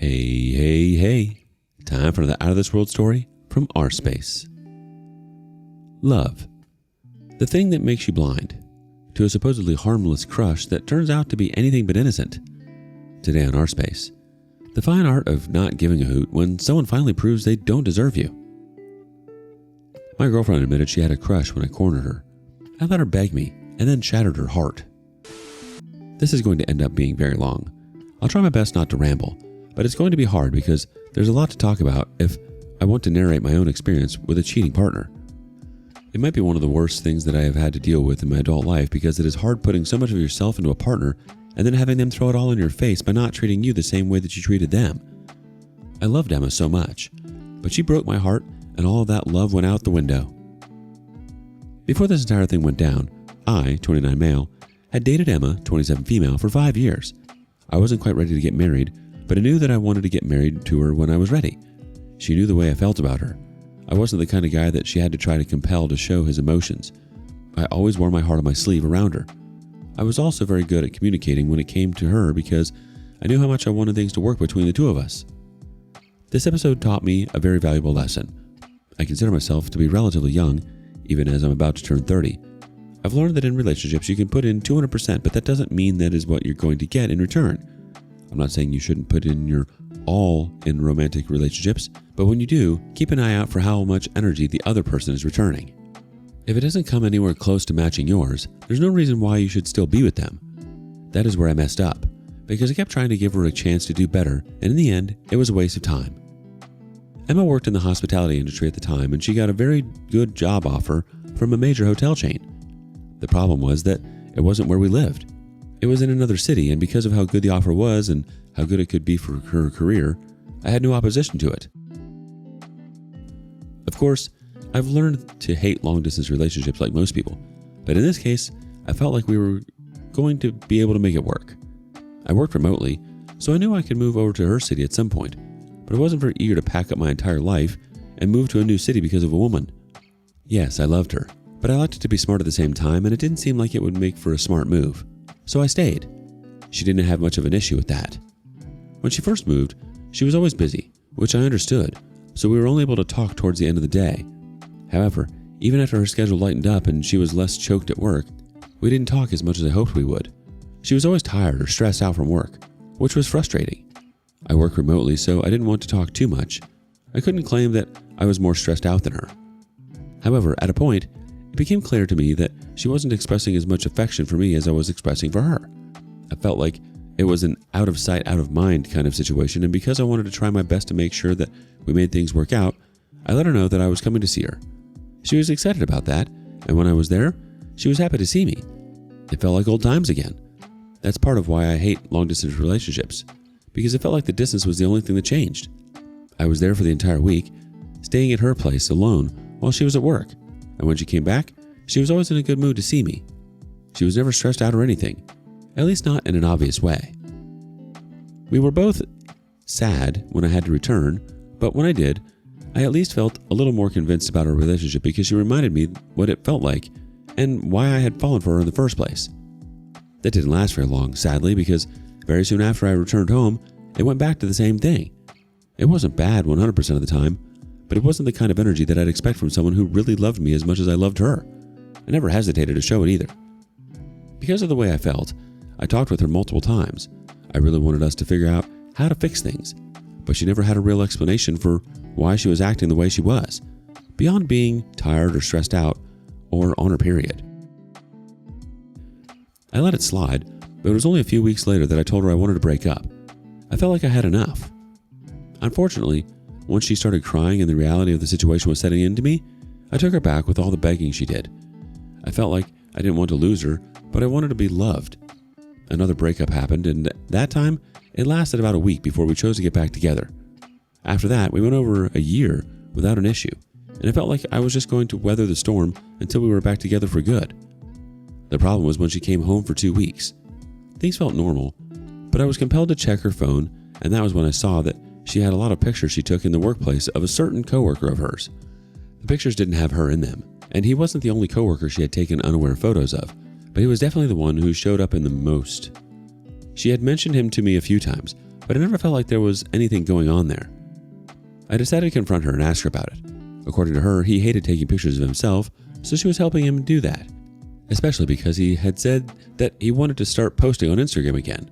Hey. Time for the Out of This World story from rSpace. Love. The thing that makes you blind to a supposedly harmless crush that turns out to be anything but innocent. Today on rSpace, the fine art of not giving a hoot when someone finally proves they don't deserve you. My girlfriend admitted she had a crush when I cornered her. I let her beg me and then shattered her heart. This is going to end up being very long. I'll try my best not to ramble, but it's going to be hard because there's a lot to talk about if I want to narrate my own experience with a cheating partner. It might be one of the worst things that I have had to deal with in my adult life because it is hard putting so much of yourself into a partner and then having them throw it all in your face by not treating you the same way that you treated them. I loved Emma so much, but she broke my heart and all of that love went out the window. Before this entire thing went down, I, 29 male, had dated Emma, 27 female, for 5 years. I wasn't quite ready to get married, but I knew that I wanted to get married to her when I was ready. She knew the way I felt about her. I wasn't the kind of guy that she had to try to compel to show his emotions. I always wore my heart on my sleeve around her. I was also very good at communicating when it came to her because I knew how much I wanted things to work between the two of us. This episode taught me a very valuable lesson. I consider myself to be relatively young, even as I'm about to turn 30. I've learned that in relationships you can put in 200%, but that doesn't mean that is what you're going to get in return. I'm not saying you shouldn't put in your all in romantic relationships, but when you do, keep an eye out for how much energy the other person is returning. If it doesn't come anywhere close to matching yours, there's no reason why you should still be with them. That is where I messed up, because I kept trying to give her a chance to do better, and in the end, it was a waste of time. Emma worked in the hospitality industry at the time, and she got a very good job offer from a major hotel chain. The problem was that it wasn't where we lived. It was in another city, and because of how good the offer was and how good it could be for her career, I had no opposition to it. Of course, I've learned to hate long-distance relationships like most people, but in this case, I felt like we were going to be able to make it work. I worked remotely, so I knew I could move over to her city at some point, but I wasn't very eager to pack up my entire life and move to a new city because of a woman. Yes, I loved her, but I liked it to be smart at the same time, and it didn't seem like it would make for a smart move. So I stayed. She didn't have much of an issue with that. When she first moved, she was always busy, which I understood, so we were only able to talk towards the end of the day. However, even after her schedule lightened up and she was less choked at work, we didn't talk as much as I hoped we would. She was always tired or stressed out from work, which was frustrating. I work remotely, so I didn't want to talk too much. I couldn't claim that I was more stressed out than her. However, at a point, it became clear to me that she wasn't expressing as much affection for me as I was expressing for her. I felt like it was an out of sight, out of mind kind of situation, and because I wanted to try my best to make sure that we made things work out, I let her know that I was coming to see her. She was excited about that, and when I was there, she was happy to see me. It felt like old times again. That's part of why I hate long-distance relationships, because it felt like the distance was the only thing that changed. I was there for the entire week, staying at her place alone while she was at work. And when she came back, she was always in a good mood to see me. She was never stressed out or anything, at least not in an obvious way. We were both sad when I had to return, but when I did, I at least felt a little more convinced about our relationship because she reminded me what it felt like and why I had fallen for her in the first place. That didn't last very long, sadly, because very soon after I returned home, it went back to the same thing. It wasn't bad 100% of the time, but it wasn't the kind of energy that I'd expect from someone who really loved me as much as I loved her. I never hesitated to show it either. Because of the way I felt, I talked with her multiple times. I really wanted us to figure out how to fix things, but she never had a real explanation for why she was acting the way she was, beyond being tired or stressed out or on her period. I let it slide, but it was only a few weeks later that I told her I wanted to break up. I felt like I had enough. Unfortunately, once she started crying and the reality of the situation was setting into me, I took her back with all the begging she did. I felt like I didn't want to lose her, but I wanted to be loved. Another breakup happened, and that time, it lasted about a week before we chose to get back together. After that, we went over a year without an issue, and it felt like I was just going to weather the storm until we were back together for good. The problem was when she came home for 2 weeks. Things felt normal, but I was compelled to check her phone, and that was when I saw that she had a lot of pictures she took in the workplace of a certain coworker of hers. The pictures didn't have her in them, and he wasn't the only coworker she had taken unaware photos of, but he was definitely the one who showed up in the most. She had mentioned him to me a few times, but but I never felt like there was anything going on there. I decided to confront her and ask her about it. According to her, he hated taking pictures of himself, so she was helping him do that, especially because he had said that he wanted to start posting on Instagram again.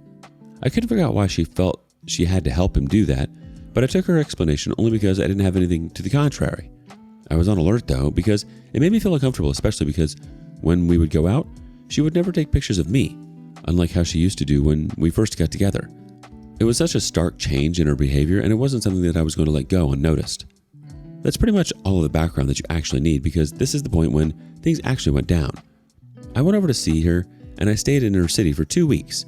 I couldn't figure out why she felt she had to help him do that, but I took her explanation only because I didn't have anything to the contrary. I was on alert though, because it made me feel uncomfortable, especially because when we would go out, she would never take pictures of me, unlike how she used to do when we first got together. It was such a stark change in her behavior, and it wasn't something that I was going to let go unnoticed. That's pretty much all of the background that you actually need, because this is the point when things actually went down. I went over to see her, and I stayed in her city for 2 weeks.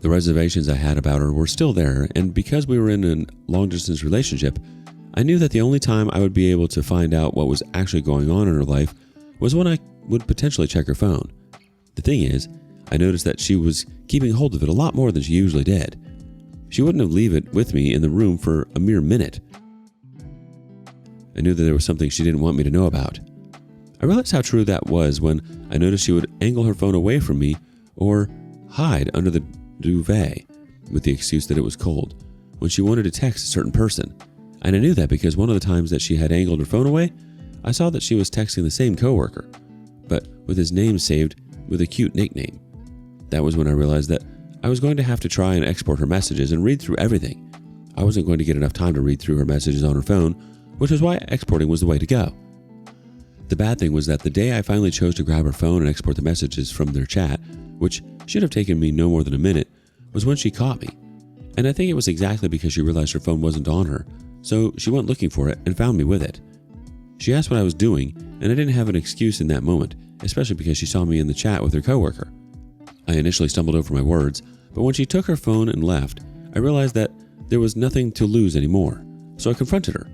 The reservations I had about her were still there, and because we were in a long-distance relationship, I knew that the only time I would be able to find out what was actually going on in her life was when I would potentially check her phone. The thing is, I noticed that she was keeping hold of it a lot more than she usually did. She wouldn't have leave it with me in the room for a mere minute. I knew that there was something she didn't want me to know about. I realized how true that was when I noticed she would angle her phone away from me or hide under the duvet with the excuse that it was cold when she wanted to text a certain person. And I knew that because one of the times that she had angled her phone away, I saw that she was texting the same coworker, but with his name saved with a cute nickname. That was when I realized that I was going to have to try and export her messages and read through everything. I wasn't going to get enough time to read through her messages on her phone, which was why exporting was the way to go. The bad thing was that the day I finally chose to grab her phone and export the messages from their chat, which should have taken me no more than a minute, was when she caught me. And I think it was exactly because she realized her phone wasn't on her, so she went looking for it and found me with it. She asked what I was doing, and I didn't have an excuse in that moment, especially because she saw me in the chat with her coworker. I initially stumbled over my words, but when she took her phone and left, I realized that there was nothing to lose anymore, so I confronted her.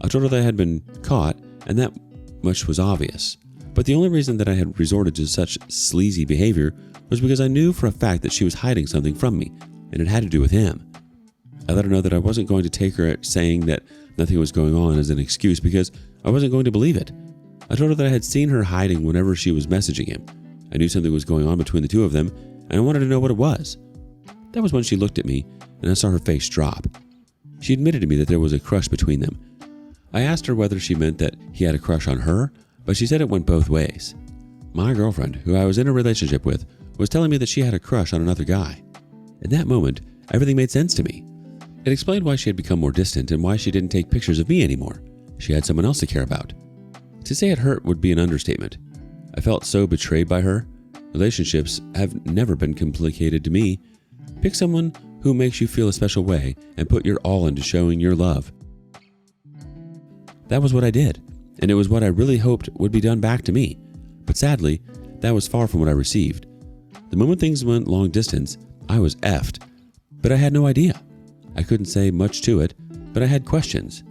I told her that I had been caught, and that much was obvious. But the only reason that I had resorted to such sleazy behavior was because I knew for a fact that she was hiding something from me, and it had to do with him. I let her know that I wasn't going to take her at saying that nothing was going on as an excuse because I wasn't going to believe it. I told her that I had seen her hiding whenever she was messaging him. I knew something was going on between the two of them, and I wanted to know what it was. That was when she looked at me, and I saw her face drop. She admitted to me that there was a crush between them. I asked her whether she meant that he had a crush on her, but she said it went both ways. My girlfriend, who I was in a relationship with, was telling me that she had a crush on another guy. In that moment, everything made sense to me. It explained why she had become more distant and why she didn't take pictures of me anymore. She had someone else to care about. To say it hurt would be an understatement. I felt so betrayed by her. Relationships have never been complicated to me. Pick someone who makes you feel a special way and put your all into showing your love. That was what I did, and it was what I really hoped would be done back to me. But sadly, that was far from what I received. The moment things went long distance, I was effed. But I had no idea. I couldn't say much to it, but I had questions.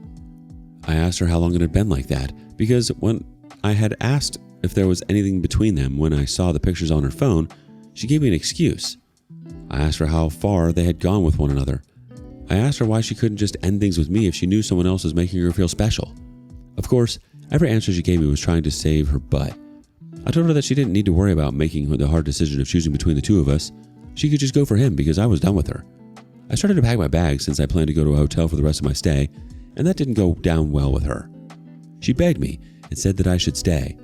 I asked her how long it had been like that, because when I had asked if there was anything between them when I saw the pictures on her phone, she gave me an excuse. I asked her how far they had gone with one another. I asked her why she couldn't just end things with me if she knew someone else was making her feel special. Of course, every answer she gave me was trying to save her butt. I told her that she didn't need to worry about making the hard decision of choosing between the two of us. She could just go for him because I was done with her. I started to pack my bags since I planned to go to a hotel for the rest of my stay, and that didn't go down well with her. She begged me and said that I should stay.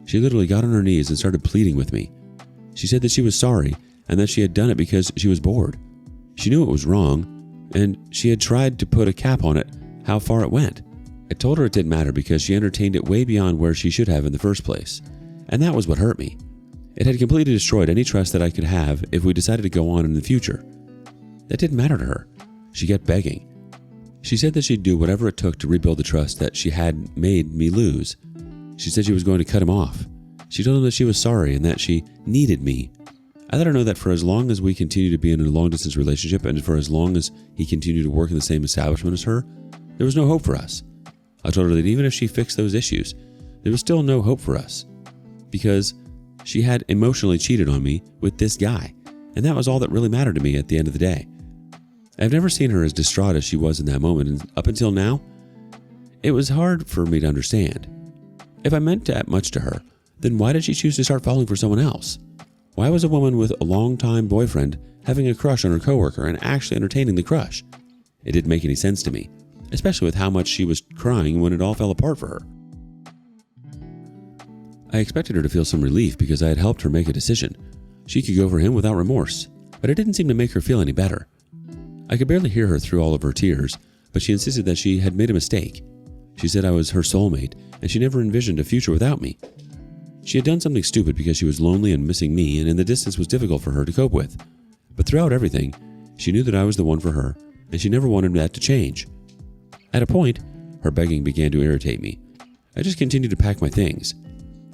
She literally got on her knees and started pleading with me. She said that she was sorry and that she had done it because she was bored. She knew it was wrong, and she had tried to put a cap on it, how far it went. I told her it didn't matter because she entertained it way beyond where she should have in the first place, and that was what hurt me. It had completely destroyed any trust that I could have if we decided to go on in the future. That didn't matter to her. She kept begging. She said that she'd do whatever it took to rebuild the trust that she had made me lose. She said she was going to cut him off. She told him that she was sorry and that she needed me. I let her know that for as long as we continued to be in a long-distance relationship and for as long as he continued to work in the same establishment as her, there was no hope for us. I told her that even if she fixed those issues, there was still no hope for us because she had emotionally cheated on me with this guy, and that was all that really mattered to me at the end of the day. I've never seen her as distraught as she was in that moment, and up until now, it was hard for me to understand. If I meant that much to her, then why did she choose to start falling for someone else? Why was a woman with a long-time boyfriend having a crush on her coworker and actually entertaining the crush? It didn't make any sense to me, especially with how much she was crying when it all fell apart for her. I expected her to feel some relief because I had helped her make a decision. She could go for him without remorse, but it didn't seem to make her feel any better. I could barely hear her through all of her tears, but she insisted that she had made a mistake. She said I was her soulmate, and she never envisioned a future without me. She had done something stupid because she was lonely and missing me, and in the distance was difficult for her to cope with. But throughout everything, she knew that I was the one for her, and she never wanted that to change. At a point, her begging began to irritate me. I just continued to pack my things.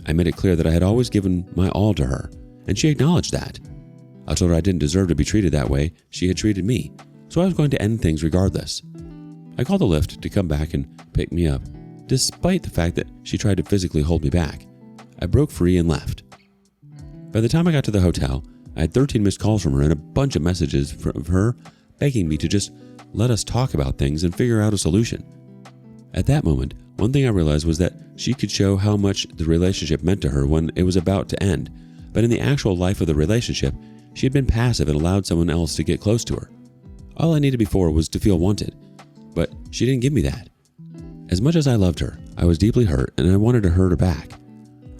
I made it clear that I had always given my all to her, and she acknowledged that. I told her I didn't deserve to be treated that way she had treated me, so I was going to end things regardless. I called the Lyft to come back and pick me up, despite the fact that she tried to physically hold me back. I broke free and left. By the time I got to the hotel, I had 13 missed calls from her and a bunch of messages from her begging me to just let us talk about things and figure out a solution. At that moment, one thing I realized was that she could show how much the relationship meant to her when it was about to end, but in the actual life of the relationship, she had been passive and allowed someone else to get close to her. All I needed before was to feel wanted, but she didn't give me that. As much as I loved her, I was deeply hurt and I wanted to hurt her back.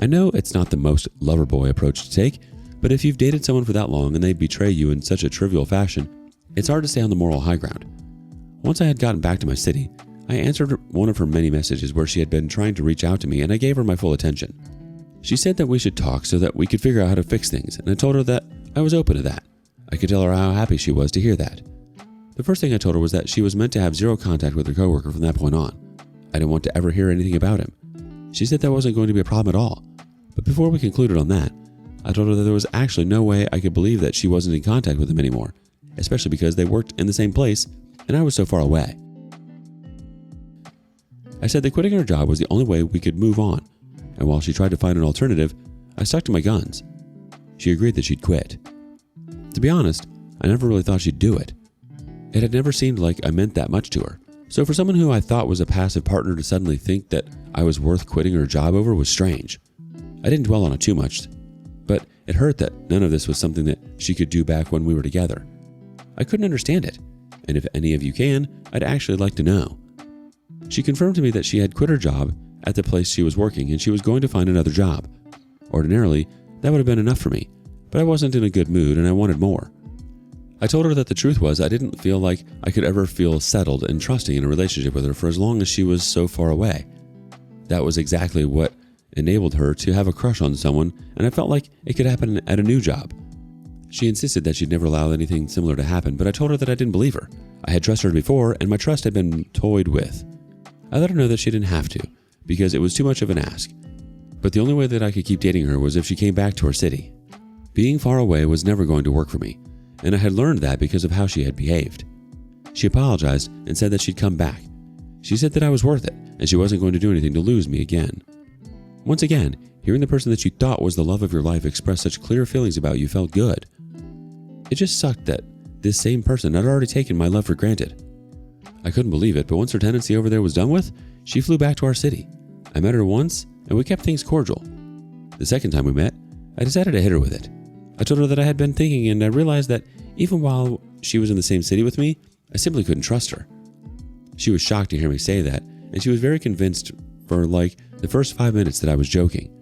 I know it's not the most lover boy approach to take, but if you've dated someone for that long and they betray you in such a trivial fashion, it's hard to stay on the moral high ground. Once I had gotten back to my city, I answered one of her many messages where she had been trying to reach out to me, and I gave her my full attention. She said that we should talk so that we could figure out how to fix things, and I told her that I was open to that. I could tell her how happy she was to hear that. The first thing I told her was that she was meant to have zero contact with her coworker from that point on. I didn't want to ever hear anything about him. She said that wasn't going to be a problem at all. But before we concluded on that, I told her that there was actually no way I could believe that she wasn't in contact with him anymore, especially because they worked in the same place and I was so far away. I said that quitting her job was the only way we could move on, and while she tried to find an alternative, I stuck to my guns. She agreed that she'd quit. To be honest, I never really thought she'd do it. It had never seemed like I meant that much to her. So for someone who I thought was a passive partner to suddenly think that I was worth quitting her job over was strange. I didn't dwell on it too much, but it hurt that none of this was something that she could do back when we were together. I couldn't understand it, and if any of you can, I'd actually like to know. She confirmed to me that she had quit her job at the place she was working and she was going to find another job. Ordinarily, that would have been enough for me, but I wasn't in a good mood and I wanted more. I told her that the truth was I didn't feel like I could ever feel settled and trusting in a relationship with her for as long as she was so far away. That was exactly what enabled her to have a crush on someone, and I felt like it could happen at a new job. She insisted that she'd never allow anything similar to happen, but I told her that I didn't believe her. I had trusted her before, and my trust had been toyed with. I let her know that she didn't have to, because it was too much of an ask. But the only way that I could keep dating her was if she came back to her city. Being far away was never going to work for me, and I had learned that because of how she had behaved. She apologized and said that she'd come back. She said that I was worth it, and she wasn't going to do anything to lose me again. Once again, hearing the person that you thought was the love of your life express such clear feelings about you felt good. It just sucked that this same person had already taken my love for granted. I couldn't believe it, but once her tenancy over there was done with, she flew back to our city. I met her once, and we kept things cordial. The second time we met, I decided to hit her with it. I told her that I had been thinking, and I realized that even while she was in the same city with me, I simply couldn't trust her. She was shocked to hear me say that, and she was very convinced for like the first 5 minutes that I was joking.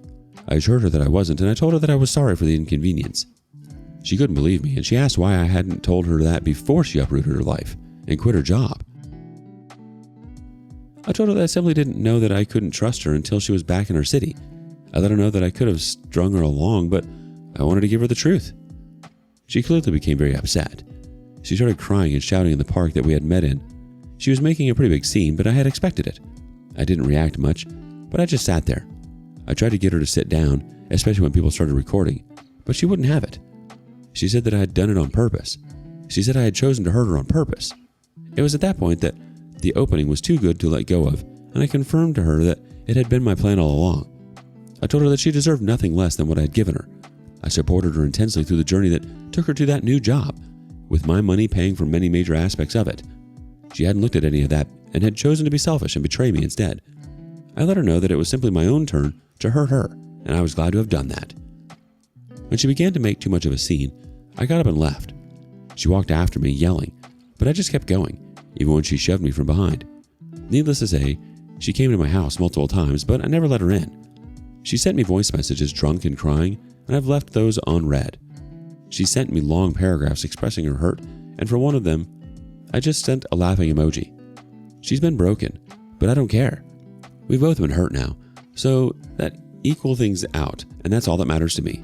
I assured her that I wasn't, and I told her that I was sorry for the inconvenience. She couldn't believe me, and she asked why I hadn't told her that before she uprooted her life and quit her job. I told her that I simply didn't know that I couldn't trust her until she was back in her city. I let her know that I could have strung her along, but I wanted to give her the truth. She clearly became very upset. She started crying and shouting in the park that we had met in. She was making a pretty big scene, but I had expected it. I didn't react much, but I just sat there. I tried to get her to sit down, especially when people started recording, but she wouldn't have it. She said that I had done it on purpose. She said I had chosen to hurt her on purpose. It was at that point that the opening was too good to let go of, and I confirmed to her that it had been my plan all along. I told her that she deserved nothing less than what I had given her. I supported her intensely through the journey that took her to that new job, with my money paying for many major aspects of it. She hadn't looked at any of that and had chosen to be selfish and betray me instead. I let her know that it was simply my own turn to hurt her, and I was glad to have done that. When she began to make too much of a scene, I got up and left. She walked after me, yelling, but I just kept going, even when she shoved me from behind. Needless to say, she came to my house multiple times, but I never let her in. She sent me voice messages drunk and crying, and I've left those unread. She sent me long paragraphs expressing her hurt, and for one of them, I just sent a laughing emoji. She's been broken, but I don't care. We've both been hurt now, so that equal things out, and that's all that matters to me.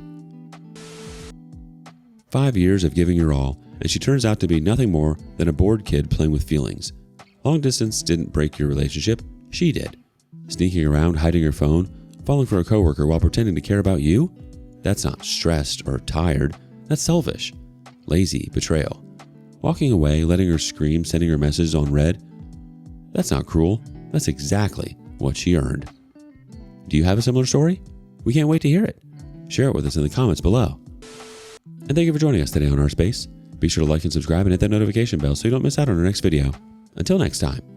5 years of giving her all, and she turns out to be nothing more than a bored kid playing with feelings. Long distance didn't break your relationship, she did. Sneaking around, hiding her phone, falling for a coworker while pretending to care about you? That's not stressed or tired, that's selfish. Lazy betrayal. Walking away, letting her scream, sending her messages on read? That's not cruel, that's exactly what she earned. Do you have a similar story? We can't wait to hear it. Share it with us in the comments below. And thank you for joining us today on rSpace. Be sure to like and subscribe and hit that notification bell so you don't miss out on our next video. Until next time.